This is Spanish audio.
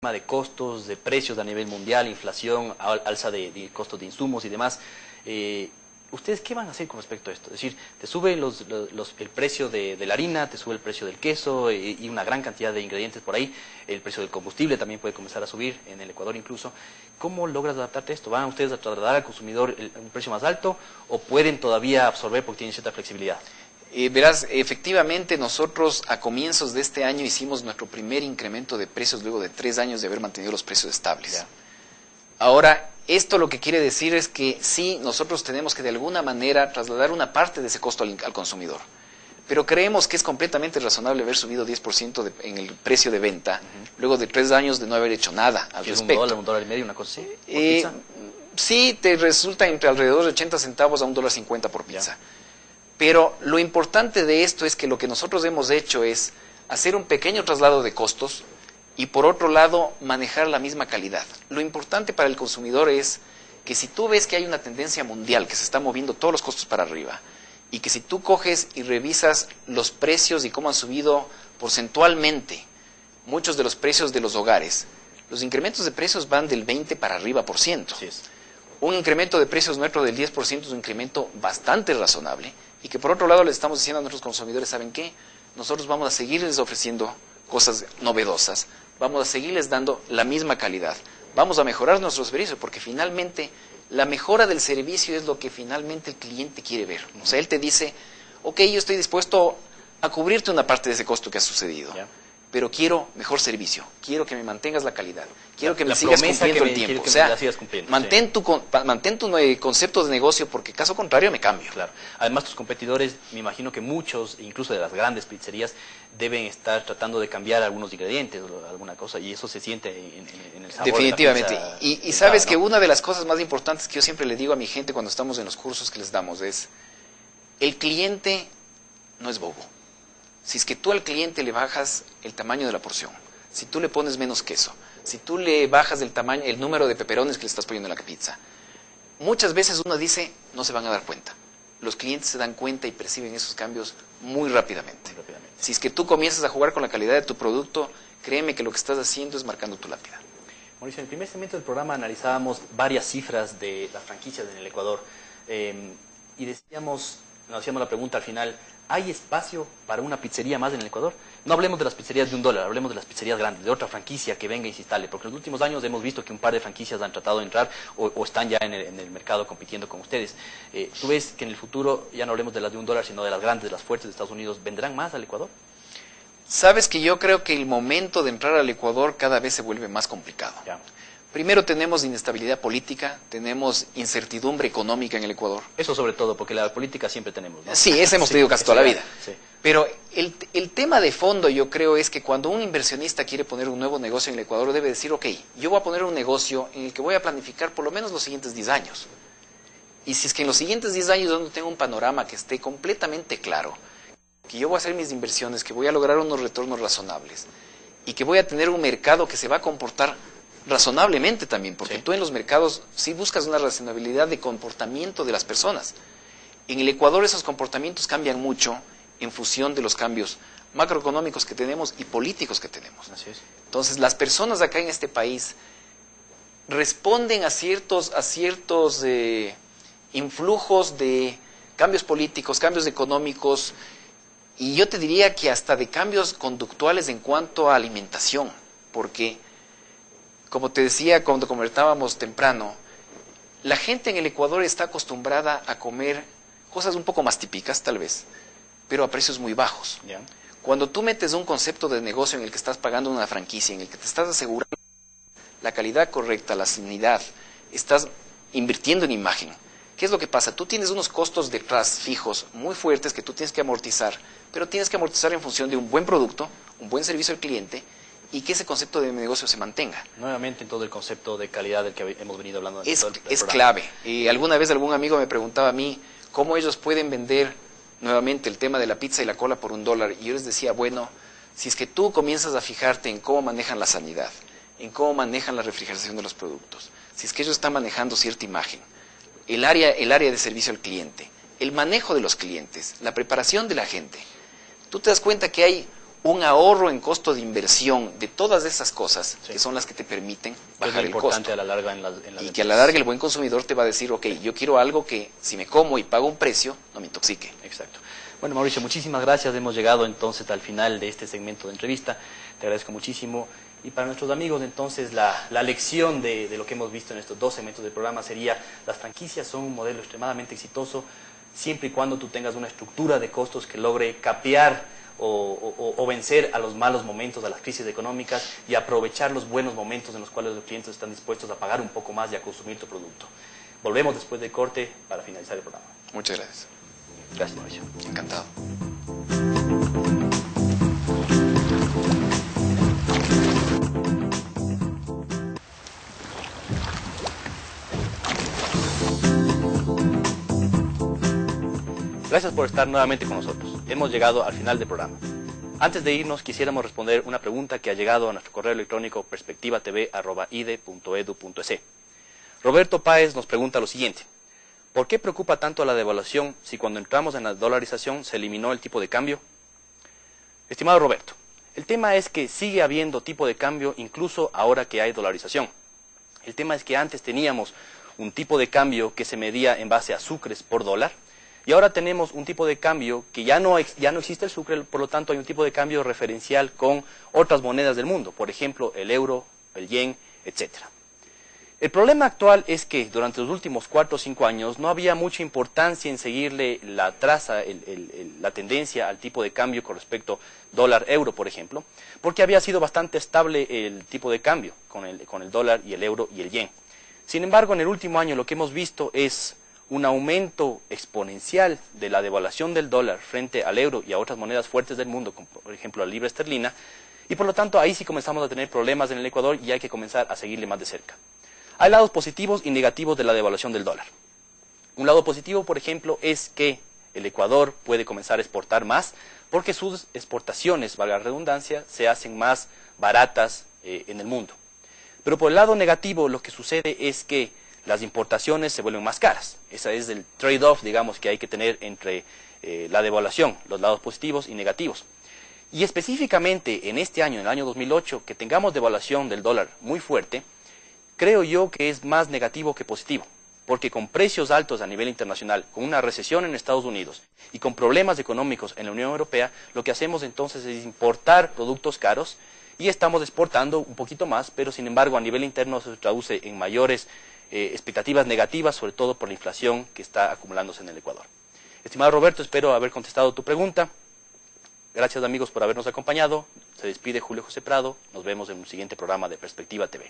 de costos, de precios a nivel mundial, inflación, alza de costos de insumos y demás. ¿Ustedes qué van a hacer con respecto a esto? Es decir, te sube el precio de la harina, te sube el precio del queso y una gran cantidad de ingredientes por ahí. El precio del combustible también puede comenzar a subir, en el Ecuador incluso. ¿Cómo logras adaptarte a esto? ¿Van ustedes a trasladar al consumidor un precio más alto o pueden todavía absorber porque tienen cierta flexibilidad? Verás, efectivamente nosotros a comienzos de este año hicimos nuestro primer incremento de precios luego de 3 años de haber mantenido los precios estables. Ya. Ahora, esto lo que quiere decir es que sí, nosotros tenemos que de alguna manera trasladar una parte de ese costo al consumidor. Pero creemos que es completamente razonable haber subido 10% en el precio de venta, luego de 3 años de no haber hecho nada al respecto. ¿Un dólar y medio, una cosa así? Sí, te resulta entre alrededor de 80 centavos a $1.50 por pizza. Ya. Pero lo importante de esto es que lo que nosotros hemos hecho es hacer un pequeño traslado de costos y por otro lado manejar la misma calidad. Lo importante para el consumidor es que si tú ves que hay una tendencia mundial que se está moviendo todos los costos para arriba y que si tú coges y revisas los precios y cómo han subido porcentualmente muchos de los precios de los hogares, los incrementos de precios van del 20 para arriba por ciento. Así es. Un incremento de precios nuestro del 10% es un incremento bastante razonable y que por otro lado les estamos diciendo a nuestros consumidores, ¿saben qué? Nosotros vamos a seguirles ofreciendo cosas novedosas, vamos a seguirles dando la misma calidad, vamos a mejorar nuestro servicio porque finalmente la mejora del servicio es lo que finalmente el cliente quiere ver. O sea, él te dice, ok, yo estoy dispuesto a cubrirte una parte de ese costo que ha sucedido. ¿Ya? Pero quiero mejor servicio, quiero que me mantengas la calidad, quiero que me sigas cumpliendo el tiempo. O sea, mantén tu concepto de negocio porque caso contrario me cambio. Claro. Además tus competidores, me imagino que muchos, incluso de las grandes pizzerías, deben estar tratando de cambiar algunos ingredientes o alguna cosa y eso se siente en el sabor. Definitivamente. De la pizza. Y sabes que una de las cosas más importantes que yo siempre le digo a mi gente cuando estamos en los cursos que les damos es, el cliente no es bobo. Si es que tú al cliente le bajas el tamaño de la porción, si tú le pones menos queso, si tú le bajas el número de peperones que le estás poniendo en la pizza, muchas veces uno dice, no se van a dar cuenta. Los clientes se dan cuenta y perciben esos cambios muy rápidamente. Si es que tú comienzas a jugar con la calidad de tu producto, créeme que lo que estás haciendo es marcando tu lápida. Mauricio, en el primer segmento del programa analizábamos varias cifras de las franquicias en el Ecuador y nos hacíamos la pregunta al final, ¿hay espacio para una pizzería más en el Ecuador? No hablemos de las pizzerías de $1, hablemos de las pizzerías grandes, de otra franquicia que venga y se instale, porque en los últimos años hemos visto que un par de franquicias han tratado de entrar o están ya en el mercado compitiendo con ustedes. ¿Tú ves que en el futuro, ya no hablemos de las de $1, sino de las grandes, de las fuertes de Estados Unidos, vendrán más al Ecuador? Sabes que yo creo que el momento de entrar al Ecuador cada vez se vuelve más complicado. Ya. Primero tenemos inestabilidad política, tenemos incertidumbre económica en el Ecuador. Eso sobre todo, porque la política siempre tenemos, ¿no? Sí, ese hemos tenido casi toda la vida. Sí. Pero el tema de fondo yo creo es que cuando un inversionista quiere poner un nuevo negocio en el Ecuador debe decir, ok, yo voy a poner un negocio en el que voy a planificar por lo menos los siguientes 10 años. Y si es que en los siguientes 10 años yo no tengo un panorama que esté completamente claro, que yo voy a hacer mis inversiones, que voy a lograr unos retornos razonables y que voy a tener un mercado que se va a comportar razonablemente también, porque tú en los mercados sí buscas una razonabilidad de comportamiento de las personas. En el Ecuador esos comportamientos cambian mucho en función de los cambios macroeconómicos que tenemos y políticos que tenemos. Así es. Entonces las personas acá en este país responden a ciertos influjos de cambios políticos, cambios económicos y yo te diría que hasta de cambios conductuales en cuanto a alimentación, porque como te decía cuando comentábamos temprano, la gente en el Ecuador está acostumbrada a comer cosas un poco más típicas, tal vez, pero a precios muy bajos. Yeah. Cuando tú metes un concepto de negocio en el que estás pagando una franquicia, en el que te estás asegurando la calidad correcta, la sanidad, estás invirtiendo en imagen, ¿qué es lo que pasa? Tú tienes unos costos detrás fijos muy fuertes que tú tienes que amortizar, pero tienes que amortizar en función de un buen producto, un buen servicio al cliente, y que ese concepto de negocio se mantenga. Nuevamente en todo el concepto de calidad del que hemos venido hablando. Es clave. Y alguna vez algún amigo me preguntaba a mí cómo ellos pueden vender nuevamente el tema de la pizza y la cola por $1. Y yo les decía, bueno, si es que tú comienzas a fijarte en cómo manejan la sanidad, en cómo manejan la refrigeración de los productos, si es que ellos están manejando cierta imagen, el área de servicio al cliente, el manejo de los clientes, la preparación de la gente, tú te das cuenta que hay un ahorro en costo de inversión de todas esas cosas, Sí. que son las que te permiten Es bajar muy el importante costo. a la larga en las Y ventas. que a la larga el buen consumidor te va a decir, ok, yo quiero algo que si me como y pago un precio, no me intoxique. Exacto. Bueno, Mauricio, muchísimas gracias. Hemos llegado entonces al final de este segmento de entrevista. Te agradezco muchísimo. Y para nuestros amigos, entonces, la lección de lo que hemos visto en estos 2 segmentos del programa sería: las franquicias son un modelo extremadamente exitoso siempre y cuando tú tengas una estructura de costos que logre capear o vencer a los malos momentos, a las crisis económicas, y aprovechar los buenos momentos en los cuales los clientes están dispuestos a pagar un poco más y a consumir tu producto. Volvemos después del corte para finalizar el programa. Muchas gracias. Gracias, Mauricio. Encantado. Gracias por estar nuevamente con nosotros. Hemos llegado al final del programa. Antes de irnos, quisiéramos responder una pregunta que ha llegado a nuestro correo electrónico perspectivatv@ide.edu.es. Roberto Páez nos pregunta lo siguiente: ¿por qué preocupa tanto la devaluación si cuando entramos en la dolarización se eliminó el tipo de cambio? Estimado Roberto, el tema es que sigue habiendo tipo de cambio incluso ahora que hay dolarización. El tema es que antes teníamos un tipo de cambio que se medía en base a sucres por dólar, y ahora tenemos un tipo de cambio que ya no existe el sucre, por lo tanto hay un tipo de cambio referencial con otras monedas del mundo, por ejemplo el euro, el yen, etcétera. El problema actual es que durante los últimos 4 o 5 años no había mucha importancia en seguirle la traza, la tendencia al tipo de cambio con respecto dólar-euro, por ejemplo, porque había sido bastante estable el tipo de cambio con el dólar y el euro y el yen. Sin embargo, en el último año lo que hemos visto es un aumento exponencial de la devaluación del dólar frente al euro y a otras monedas fuertes del mundo, como por ejemplo la libra esterlina, y por lo tanto ahí sí comenzamos a tener problemas en el Ecuador y hay que comenzar a seguirle más de cerca. Hay lados positivos y negativos de la devaluación del dólar. Un lado positivo, por ejemplo, es que el Ecuador puede comenzar a exportar más porque sus exportaciones, valga la redundancia, se hacen más baratas en el mundo. Pero por el lado negativo lo que sucede es que las importaciones se vuelven más caras. Ese es el trade-off, digamos, que hay que tener entre la devaluación, los lados positivos y negativos. Y específicamente en este año, en el año 2008, que tengamos devaluación del dólar muy fuerte, creo yo que es más negativo que positivo, porque con precios altos a nivel internacional, con una recesión en Estados Unidos y con problemas económicos en la Unión Europea, lo que hacemos entonces es importar productos caros y estamos exportando un poquito más, pero sin embargo a nivel interno se traduce en mayores expectativas negativas, sobre todo por la inflación que está acumulándose en el Ecuador. Estimado Roberto, espero haber contestado tu pregunta. Gracias amigos por habernos acompañado. Se despide Julio José Prado. Nos vemos en un siguiente programa de Perspectiva TV.